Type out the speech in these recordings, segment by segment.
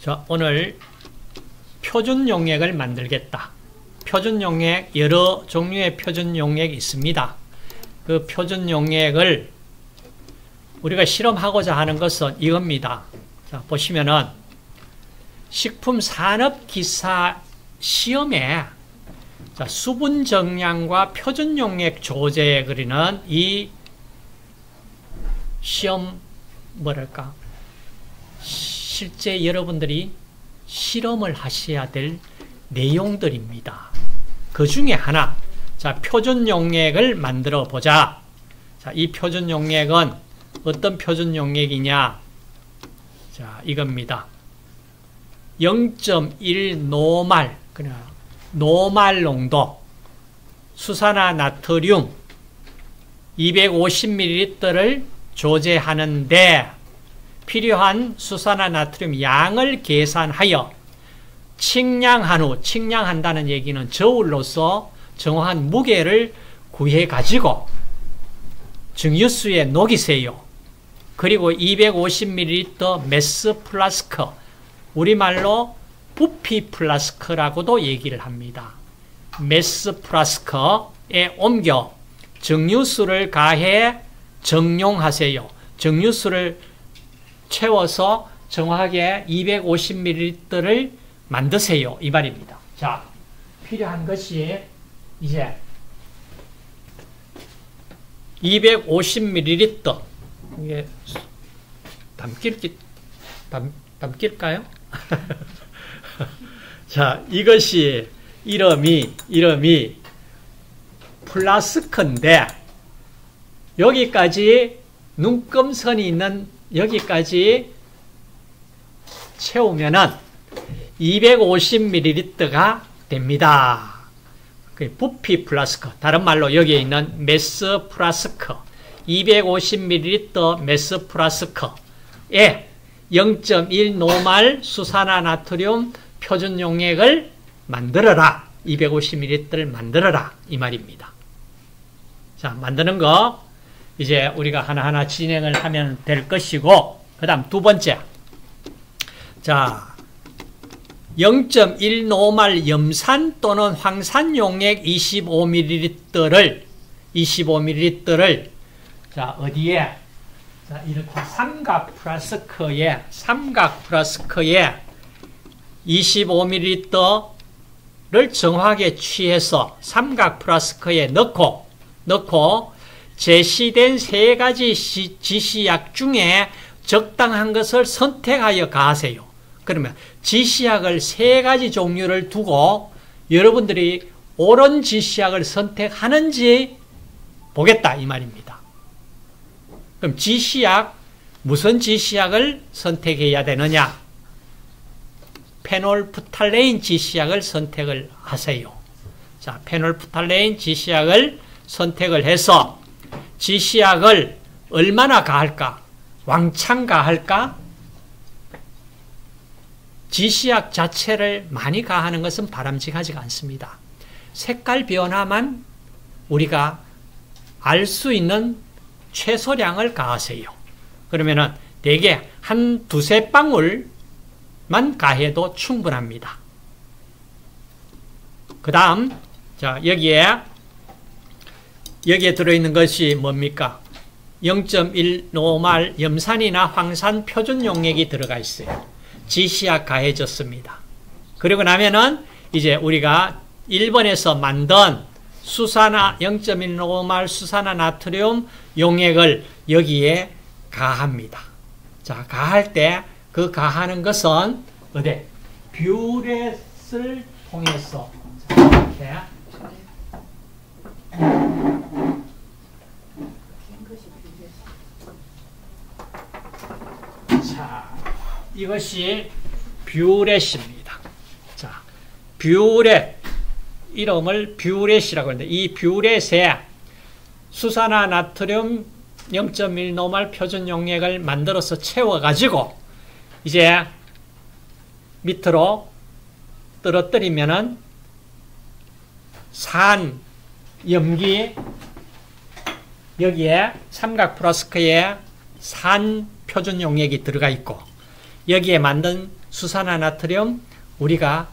자, 오늘 표준 용액을 만들겠다. 표준 용액, 여러 종류의 표준 용액이 있습니다. 그 표준 용액을 우리가 실험하고자 하는 것은 이겁니다. 자, 보시면은 식품산업기사 시험에 자, 수분 정량과 표준 용액 조제에 그리는 이 시험 뭐랄까 실제 여러분들이 실험을 하셔야 될 내용들입니다. 그 중에 하나, 자, 표준 용액을 만들어 보자. 자, 이 표준 용액은 어떤 표준 용액이냐? 자, 이겁니다. 0.1 노말, 그냥 노말 농도, 수산화 나트륨 250ml를 조제하는데 필요한 수산화 나트륨 양을 계산하여 측량한 후, 측량한다는 얘기는 저울로서 정확한 무게를 구해 가지고 증유수에 녹이세요. 그리고 250ml 메스 플라스크, 우리말로 부피 플라스크라고도 얘기를 합니다. 메스 플라스크에 옮겨 증유수를 가해 정용하세요. 증유수를 채워서 정확하게 250ml를 만드세요. 이 말입니다. 자, 필요한 것이 이제 250ml. 이게 담길까요? 자, 이것이 이름이 플라스크인데 여기까지 눈금선이 있는 여기까지 채우면은 250ml가 됩니다. 부피 플라스크, 다른 말로 여기에 있는 메스 플라스크, 250ml 메스 플라스크에 0.1 노말 수산화 나트륨 표준 용액을 만들어라. 250ml를 만들어라. 이 말입니다. 자, 만드는 거 이제 우리가 하나하나 진행을 하면 될 것이고, 그 다음 두 번째. 자, 0.1 노말 염산 또는 황산 용액 25ml를 자, 어디에? 자, 이렇게 삼각 플라스크에 25ml를 정확하게 취해서 삼각 플라스크에 넣고 제시된 세 가지 지시약 중에 적당한 것을 선택하여 가하세요. 그러면 지시약을 세 가지 종류를 두고 여러분들이 옳은 지시약을 선택하는지 보겠다 이 말입니다. 그럼 지시약, 무슨 지시약을 선택해야 되느냐? 페놀프탈레인 지시약을 선택을 하세요. 자, 페놀프탈레인 지시약을 선택을 해서 지시약을 얼마나 가할까? 왕창 가할까? 지시약 자체를 많이 가하는 것은 바람직하지가 않습니다. 색깔 변화만 우리가 알 수 있는 최소량을 가하세요. 그러면은 대개 한 두세 방울만 가해도 충분합니다. 그 다음, 자, 여기에 들어있는 것이 뭡니까? 0.1 노말 염산이나 황산 표준 용액이 들어가 있어요. 지시약 가해졌습니다. 그리고 나면은 이제 우리가 1번에서 만든 수산화 0.1 노말 수산화 나트륨 용액을 여기에 가합니다. 자, 가할 때 그 가하는 것은 어디? 뷰렛을 통해서 이렇게 자, 이것이 뷰렛입니다. 자, 뷰렛 이름을 뷰렛이라고 하는데 이 뷰렛에 수산화 나트륨 0.1 노말 표준 용액을 만들어서 채워가지고 이제 밑으로 떨어뜨리면은 산 염기 여기에 삼각 플라스크에 산 표준 용액이 들어가 있고 여기에 만든 수산화나트륨 우리가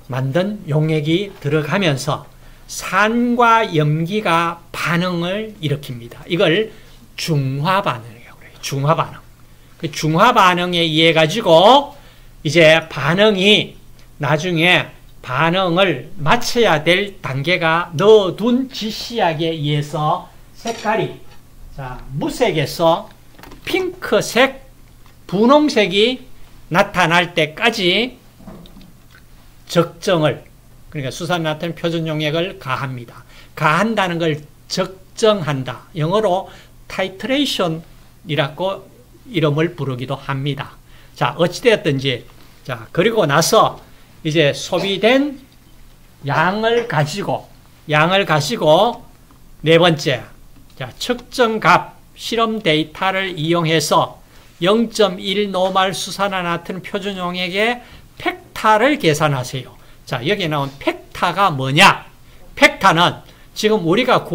만든 용액이 들어가면서 산과 염기가 반응을 일으킵니다. 이걸 중화반응이라고 해요. 중화반응. 그 중화반응에 의해 가지고 이제 반응이 나중에 반응을 마쳐야 될 단계가 넣어둔 지시약에 의해서 색깔이 무색에서 핑크색, 분홍색이 나타날 때까지 적정을, 그러니까 수산나트륨 표준용액을 가합니다. 가한다는 걸 적정한다. 영어로 타이트레이션이라고 이름을 부르기도 합니다. 자, 어찌되었든지, 자, 그리고 나서 이제 소비된 양을 가지고 네 번째, 자, 측정값 실험 데이터를 이용해서 0.1 노말 수산화나트륨 표준용액의 팩타를 계산하세요. 자, 여기에 나온 팩타가 뭐냐? 팩타는 지금 우리가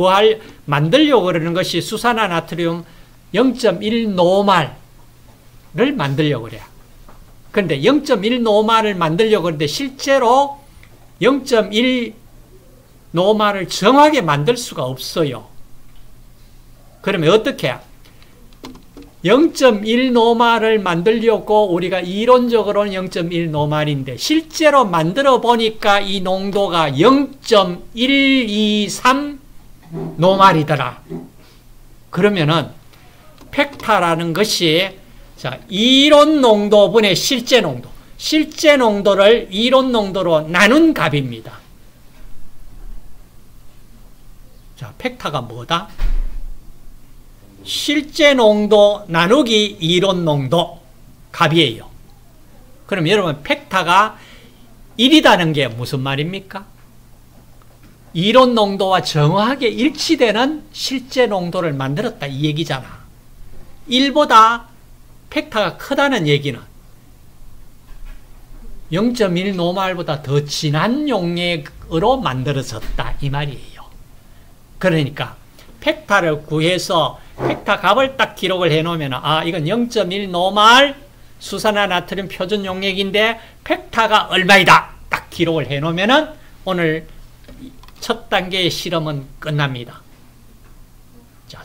만들려고 그러는 것이 수산화나트륨 0.1 노말을 만들려고 그래요. 그런데 0.1 노말을 만들려고 하는데 실제로 0.1 노말을 정확하게 만들 수가 없어요. 그러면 어떻게 해요? 0.1 노말을 만들려고 우리가 이론적으로는 0.1 노말인데 실제로 만들어 보니까 이 농도가 0.123 노말이더라. 그러면은 팩타라는 것이 자, 이론 농도분의 실제 농도. 실제 농도를 이론 농도로 나눈 값입니다. 자, 팩타가 뭐다? 실제 농도 나누기 이론 농도 값이에요. 그럼 여러분 팩타가 1이라는 게 무슨 말입니까? 이론 농도와 정확하게 일치되는 실제 농도를 만들었다 이 얘기잖아. 1보다 팩타가 크다는 얘기는 0.1 노말보다 더 진한 용액으로 만들어졌다 이 말이에요. 그러니까 팩타를 구해서 팩타 값을 딱 기록을 해놓으면 아 이건 0.1 노말 수산화나트륨 표준 용액인데 팩타가 얼마이다 딱 기록을 해놓으면 오늘 첫 단계의 실험은 끝납니다. 자,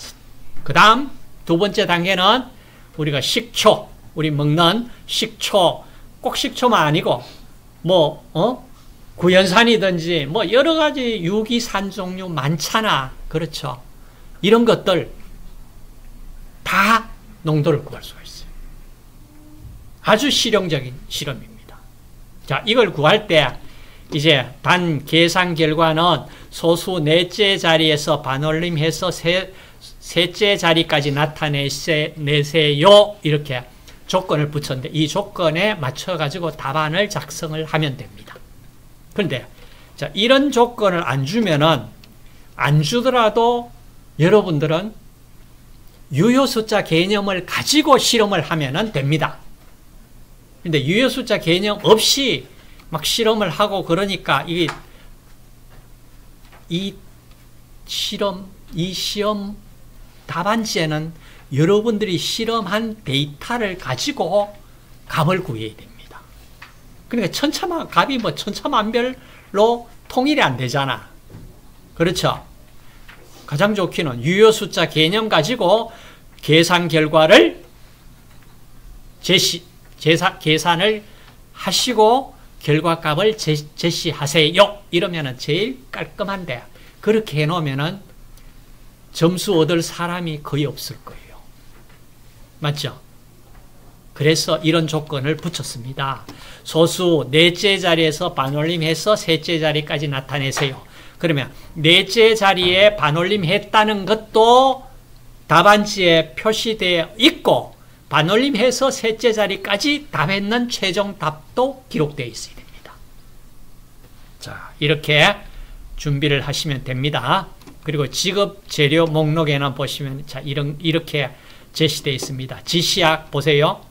그 다음 두 번째 단계는 우리가 식초, 우리 먹는 식초, 꼭 식초만 아니고 구연산이든지 여러 가지 유기산 종류 많잖아. 그렇죠? 이런 것들 다 농도를 구할 수가 있어요. 아주 실용적인 실험입니다. 자, 이걸 구할 때 이제 단 계산 결과는 소수 넷째 자리에서 반올림해서 셋째 자리까지 나타내세요. 이렇게 조건을 붙였는데 이 조건에 맞춰가지고 답안을 작성을 하면 됩니다. 그런데 자, 이런 조건을 안 주더라도 여러분들은 유효숫자 개념을 가지고 실험을 하면 됩니다. 그런데 유효숫자 개념 없이 막 실험을 하고 그러니까 이 시험 답안지에는 여러분들이 실험한 데이터를 가지고 값을 구해야 됩니다. 그러니까 값이 천차만별로 통일이 안 되잖아. 그렇죠? 가장 좋기는 유효숫자 개념 가지고 계산 결과를 계산을 하시고 결과값을 제시하세요. 이러면 제일 깔끔한데 그렇게 해놓으면 점수 얻을 사람이 거의 없을 거예요. 맞죠? 그래서 이런 조건을 붙였습니다. 소수 넷째 자리에서 반올림해서 셋째 자리까지 나타내세요. 그러면 넷째 자리에 반올림했다는 것도 답안지에 표시되어 있고 반올림해서 셋째 자리까지 답했는 최종 답도 기록되어 있어야 됩니다. 자, 이렇게 준비를 하시면 됩니다. 그리고 지급 재료 목록에는 보시면 자, 이렇게 제시되어 있습니다. 지시약 보세요.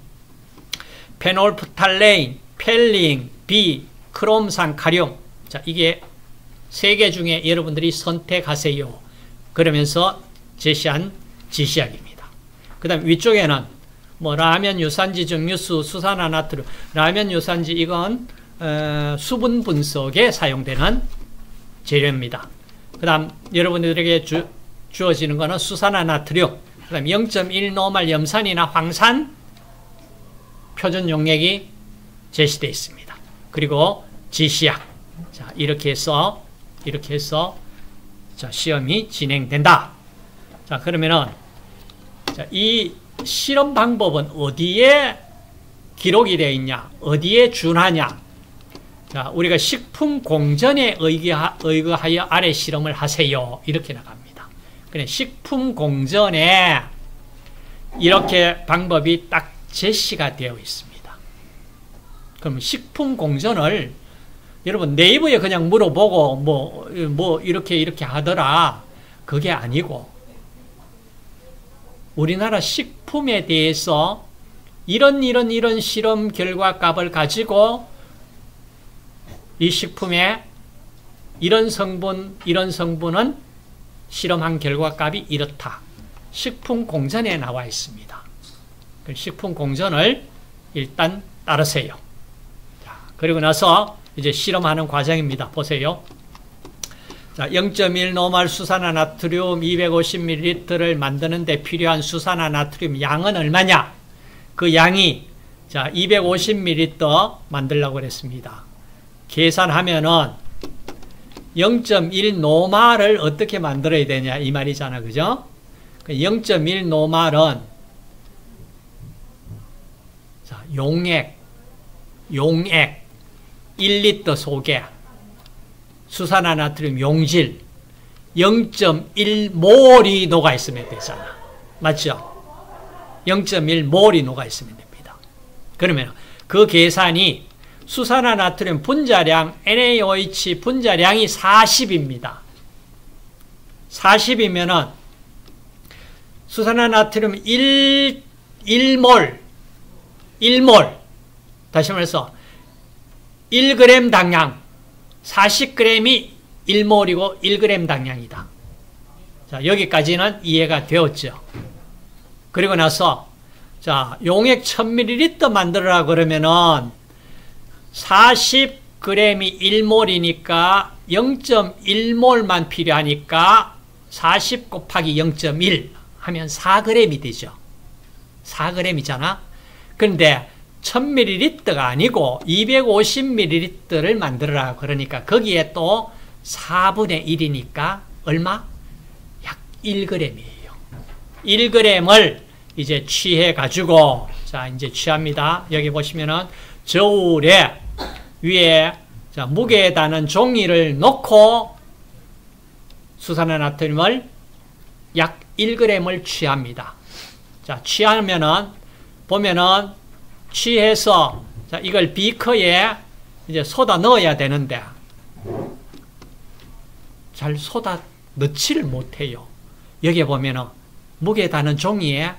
페놀프탈레인, 펠링, 비, 크롬산, 카륨. 자, 이게 3개 중에 여러분들이 선택하세요. 그러면서 제시한 지시약입니다. 그 다음 위쪽에는 뭐 라면 유산지 정유수, 수산화나트륨, 라면 유산지 이건 수분 분석에 사용되는 재료입니다. 그 다음 여러분들에게 주어지는 거는 수산화나트륨, 그 다음 0.1노말 염산이나 황산 표준 용액이 제시되어 있습니다. 그리고 지시약. 자, 이렇게 해서 자, 시험이 진행된다. 자, 그러면은 자, 이 실험 방법은 어디에 기록이 되어 있냐? 어디에 준하냐? 자, 우리가 식품 공전에 의거하여 아래 실험을 하세요. 이렇게 나갑니다. 그래, 식품 공전에 이렇게 방법이 딱 제시가 되어 있습니다. 그럼 식품 공전을 여러분 네이버에 그냥 물어보고 뭐 이렇게 하더라. 그게 아니고 우리나라 식품에 대해서 이런 실험 결과 값을 가지고 이 식품에 이런 성분은 실험한 결과 값이 이렇다. 식품 공전에 나와 있습니다. 식품 공전을 일단 따르세요. 자, 그리고 나서 이제 실험하는 과정입니다. 보세요. 자, 0.1노말 수산화나트륨 250ml를 만드는 데 필요한 수산화나트륨 양은 얼마냐? 그 양이 자, 250ml 만들려고 그랬습니다. 계산하면은 0.1노말을 어떻게 만들어야 되냐 이 말이잖아. 그죠? 0.1노말은 자, 용액 1리터 속에 수산화나트륨 용질 0.1몰이 녹아 있으면 되잖아. 맞죠? 0.1몰이 녹아 있으면 됩니다. 그러면 그 계산이 수산화나트륨 분자량 NaOH 분자량이 40입니다. 40이면은 수산화나트륨 1몰 다시 말해서 1g 당량 40g이 1몰이고 1g 당량이다. 자, 여기까지는 이해가 되었죠. 그리고 나서 자, 용액 1000ml 만들어라 그러면은 40g이 1몰이니까 0.1몰만 필요하니까 40 곱하기 0.1 하면 4g이 되죠. 4g이잖아. 그런데 1000ml가 아니고 250ml를 만들어라 그러니까 거기에 또 4분의 1이니까 얼마? 약 1g이에요. 1g을 이제 취해 가지고 자, 이제 취합니다. 여기 보시면은 저울에 위에 자, 무게에 닿는 종이를 놓고 수산화나트륨을 약 1g을 취합니다. 자, 취하면은 보면은 취해서 자, 이걸 비커에 이제 쏟아 넣어야 되는데 잘 쏟아 넣지를 못해요. 여기 보면은 무게에 닿는 종이에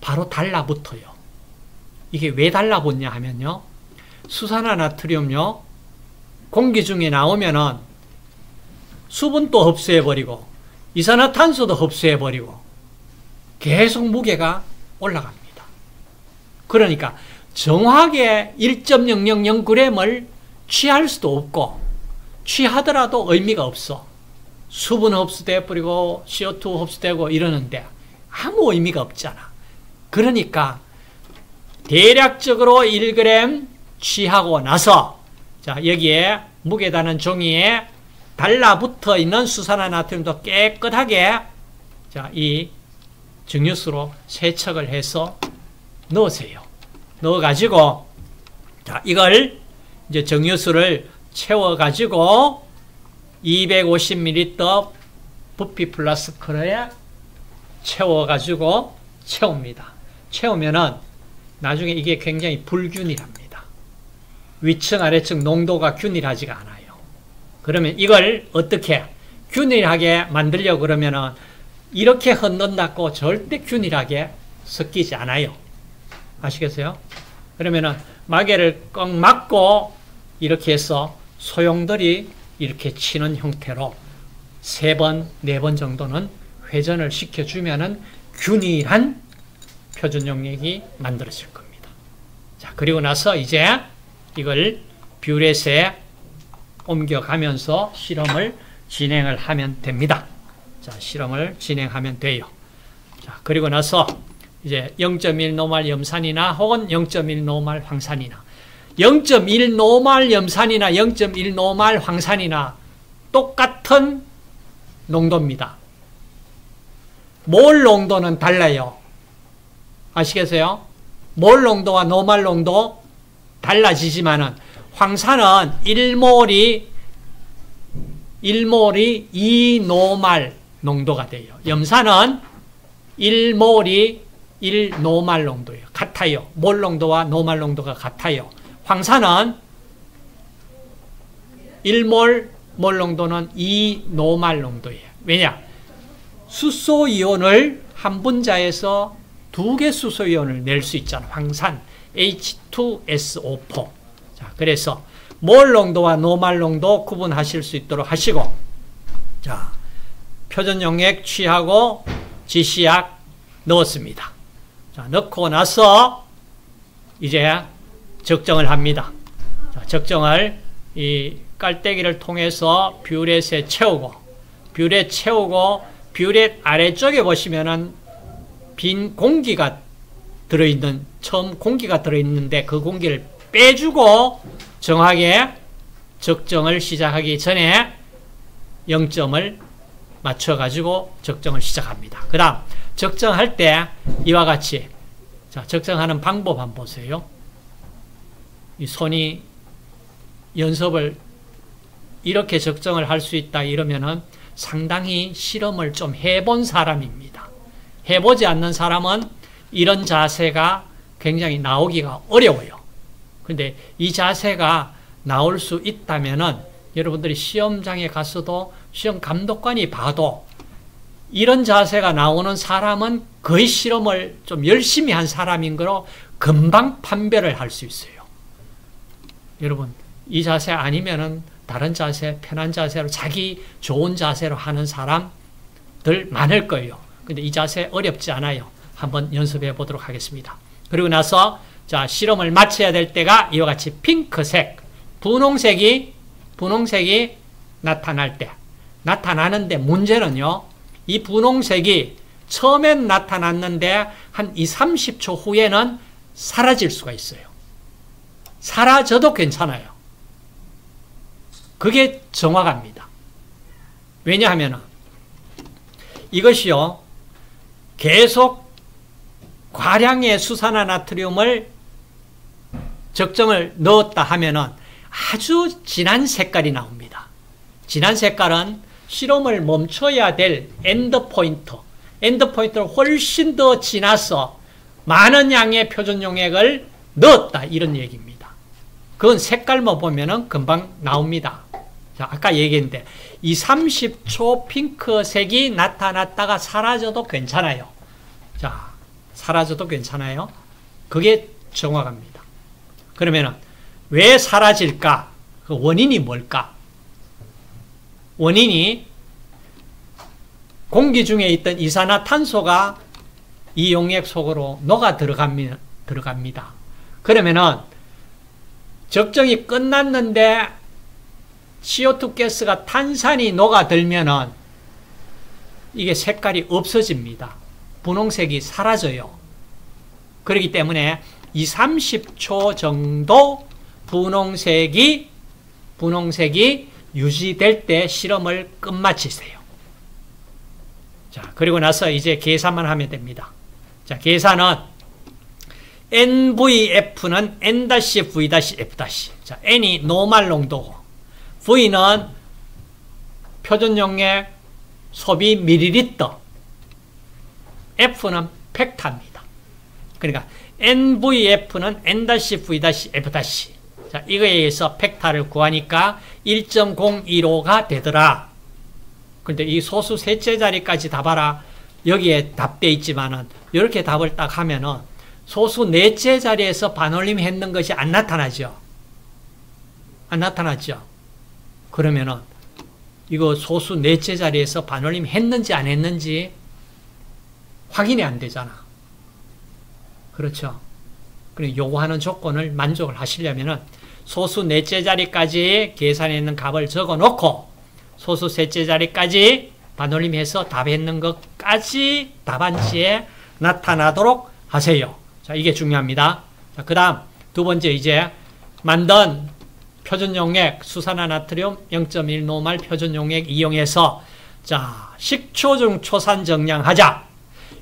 바로 달라붙어요. 이게 왜 달라붙냐 하면요. 수산화나트륨요. 공기 중에 나오면은 수분도 흡수해버리고 이산화탄소도 흡수해버리고 계속 무게가 올라갑니다. 그러니까 정확하게 1.000g을 취할 수도 없고 취하더라도 의미가 없어. 수분 흡수돼 버리고 CO2 흡수되고 이러는데 아무 의미가 없잖아. 그러니까 대략적으로 1g 취하고 나서 자, 여기에 무게 닿는 종이에 달라붙어 있는 수산화나트륨도 깨끗하게 자, 이 증류수로 세척을 해서 넣으세요. 넣어가지고 자, 이걸 이제 증류수를 채워가지고 250ml 부피 플라스크에 채워가지고 채웁니다. 채우면은 나중에 이게 굉장히 불균일합니다. 위층 아래층 농도가 균일하지가 않아요. 그러면 이걸 어떻게 균일하게 만들려고 그러면은 이렇게 흔든다고 절대 균일하게 섞이지 않아요. 아시겠어요? 그러면은 마개를 꽉 막고 이렇게 해서 소용돌이 이렇게 치는 형태로 3번, 4번 정도는 회전을 시켜주면은 균일한 표준 용액이 만들어질 겁니다. 자, 그리고 나서 이제 이걸 뷰렛에 옮겨가면서 실험을 진행을 하면 됩니다. 자, 실험을 진행하면 돼요. 자, 그리고 나서 이제 0.1 노말 염산이나 혹은 0.1 노말 황산이나 0.1 노말 염산이나 0.1 노말 황산이나 똑같은 농도입니다. 몰 농도는 달라요. 아시겠어요? 몰 농도와 노말 농도 달라지지만은 황산은 1몰이 2노말 농도가 돼요. 염산은 1몰이 1노말 농도예요. 같아요. 몰 농도와 노말 농도가 같아요. 황산은 1몰 몰 농도는 2노말 농도예요. 왜냐? 수소이온을 한 분자에서 2개 수소이온을 낼 수 있잖아. 황산 H2SO4. 자, 그래서 몰 농도와 노말 농도 구분하실 수 있도록 하시고, 자, 표준 용액 취하고 지시약 넣었습니다. 자, 넣고 나서 이제 적정을 합니다. 자, 적정을 이 깔때기를 통해서 뷰렛에 채우고, 뷰렛 채우고, 뷰렛 아래쪽에 보시면은 빈 공기가 들어있는, 처음 공기가 들어있는데 그 공기를 빼주고 정확하게 적정을 시작하기 전에 0점을 맞춰가지고 적정을 시작합니다. 그 다음 적정할 때 이와 같이, 자, 적정하는 방법 한번 보세요. 이 손이 연습을 이렇게 적정을 할 수 있다 이러면은 상당히 실험을 좀 해본 사람입니다. 해보지 않는 사람은 이런 자세가 굉장히 나오기가 어려워요. 근데 이 자세가 나올 수 있다면은 여러분들이 시험장에 가서도 시험 감독관이 봐도 이런 자세가 나오는 사람은 거의 실험을 좀 열심히 한 사람인 거로 금방 판별을 할 수 있어요. 여러분, 이 자세 아니면은 다른 자세, 편한 자세로, 자기 좋은 자세로 하는 사람들 많을 거예요. 근데 이 자세 어렵지 않아요. 한번 연습해 보도록 하겠습니다. 그리고 나서 자, 실험을 마쳐야 될 때가 이와 같이 핑크색, 분홍색이 나타날 때, 나타나는데 문제는요, 이 분홍색이 처음엔 나타났는데 한 20-30초 후에는 사라질 수가 있어요. 사라져도 괜찮아요. 그게 정확합니다. 왜냐하면 이것이요, 계속 과량의 수산화나트륨을 적정을 넣었다 하면은 아주 진한 색깔이 나옵니다. 진한 색깔은 실험을 멈춰야 될 엔드포인트를 훨씬 더 지나서 많은 양의 표준 용액을 넣었다 이런 얘기입니다. 그건 색깔만 보면은 금방 나옵니다. 자, 아까 얘기했는데 20-30초 핑크색이 나타났다가 사라져도 괜찮아요. 자, 사라져도 괜찮아요. 그게 정확합니다. 그러면은 왜 사라질까? 그 원인이 뭘까? 원인이 공기 중에 있던 이산화탄소가 이 용액 속으로 녹아 들어갑니다. 그러면은 적정이 끝났는데 CO2 가스가 탄산이 녹아들면은 이게 색깔이 없어집니다. 분홍색이 사라져요. 그렇기 때문에 20-30초 정도 분홍색이 유지될 때 실험을 끝마치세요. 자, 그리고 나서 이제 계산만 하면 됩니다. 자, 계산은 NVF는 N-V-F'. 자, N이 노말 농도고, V는 표준 용액 소비 밀리리터, F는 팩타입니다. 그러니까 NVF는 N-V-F'. 자, 이거에 의해서 팩타를 구하니까 1.015가 되더라. 근데 이 소수 셋째 자리까지 다 봐라. 여기에 답되어 있지만은 이렇게 답을 딱 하면은 소수 넷째 자리에서 반올림 했는 것이 안 나타나죠. 안 나타나죠. 그러면은 이거 소수 넷째 자리에서 반올림 했는지 안 했는지 확인이 안 되잖아. 그렇죠. 그리고 요구하는 조건을 만족을 하시려면은 소수 넷째 자리까지 계산해 있는 값을 적어 놓고 소수 셋째 자리까지 반올림해서 답했는 것까지 답안지에 나타나도록 하세요. 자, 이게 중요합니다. 자, 그 다음 두 번째 이제 만든 표준용액 수산화나트륨 0.1 노말 표준용액 이용해서 자, 식초 중 초산 정량하자,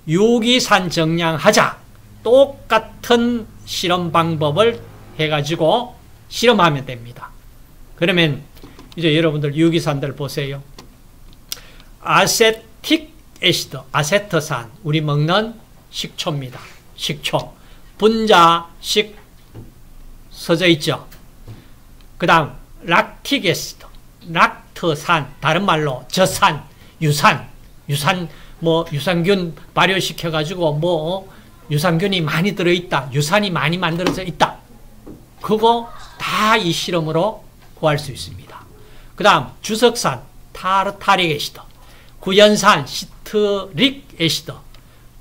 유기산 정량하자, 똑같은 실험 방법을 해가지고 실험하면 됩니다. 그러면 이제 여러분들 유기산들 보세요. 아세틱 애시드, 아세트산, 우리 먹는 식초입니다. 식초. 분자식 써져 있죠. 그 다음 락틱 애시드, 락트산, 다른 말로 저산, 유산, 유산균 발효시켜가지고 유산균이 많이 들어있다, 유산이 많이 만들어져 있다. 그거 다 이 실험으로 구할 수 있습니다. 그 다음 주석산, 타르타릭 애시드, 구연산, 시트릭 애시드,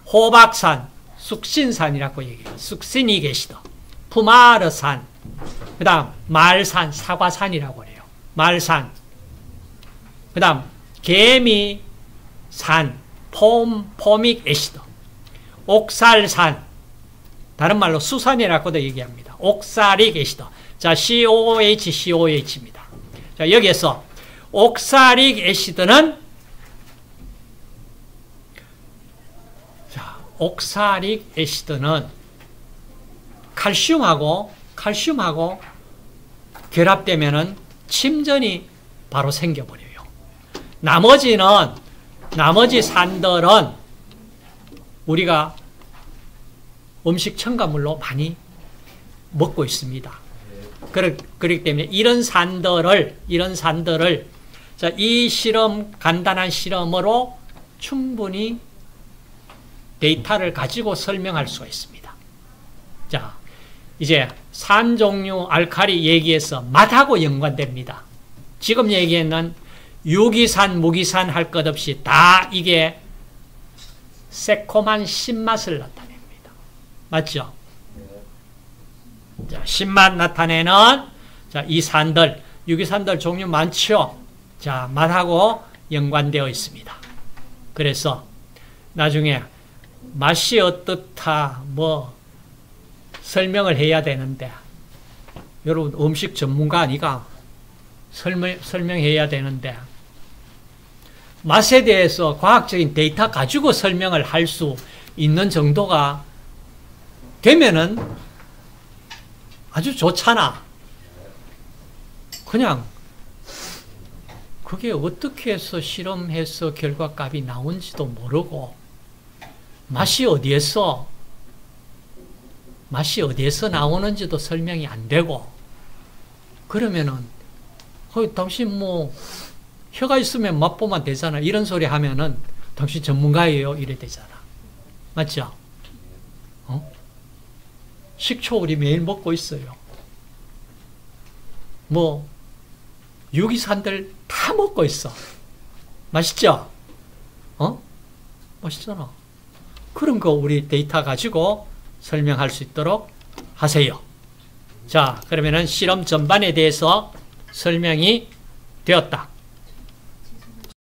호박산, 숙신산이라고 얘기해요. 숙시닉 애시드, 푸마르산, 그 다음 말산, 사과산이라고 해요. 말산. 그 다음 개미산, 포믹 애시드, 옥살산, 다른 말로 수산이라고도 얘기합니다. 옥사릭 애시드. 자, COOH입니다. 자, 여기에서 옥사릭 애시드는 옥사릭 애시드는 칼슘하고 결합되면은 침전이 바로 생겨버려요. 나머지 산들은 우리가 음식 첨가물로 많이 먹고 있습니다. 그렇기 때문에 이런 산들을 자, 이 실험, 간단한 실험으로 충분히 데이터를 가지고 설명할 수가 있습니다. 자, 이제 산 종류 알칼리 얘기해서 맛하고 연관됩니다. 지금 얘기했는 유기산, 무기산 할 것 없이 다 이게 새콤한 신맛을 나타냅니다. 맞죠? 자, 신맛 나타내는 자, 이 산들, 유기산들 종류 많죠? 자, 맛하고 연관되어 있습니다. 그래서 나중에 맛이 어떻다, 설명을 해야 되는데, 여러분 음식 전문가 아니가 설명해야 되는데, 맛에 대해서 과학적인 데이터 가지고 설명을 할 수 있는 정도가 되면은 아주 좋잖아. 그냥 그게 어떻게 해서 실험해서 결과값이 나온지도 모르고 맛이 어디에서 나오는지도 설명이 안 되고 그러면은 당신 혀가 있으면 맛보면 되잖아. 이런 소리 하면은 당신 전문가예요. 이래 되잖아. 맞죠? 식초 우리 매일 먹고 있어요. 유기산들 다 먹고 있어. 맛있죠? 맛있잖아. 그런 거 우리 데이터 가지고 설명할 수 있도록 하세요. 자, 그러면은 실험 전반에 대해서 설명이 되었다.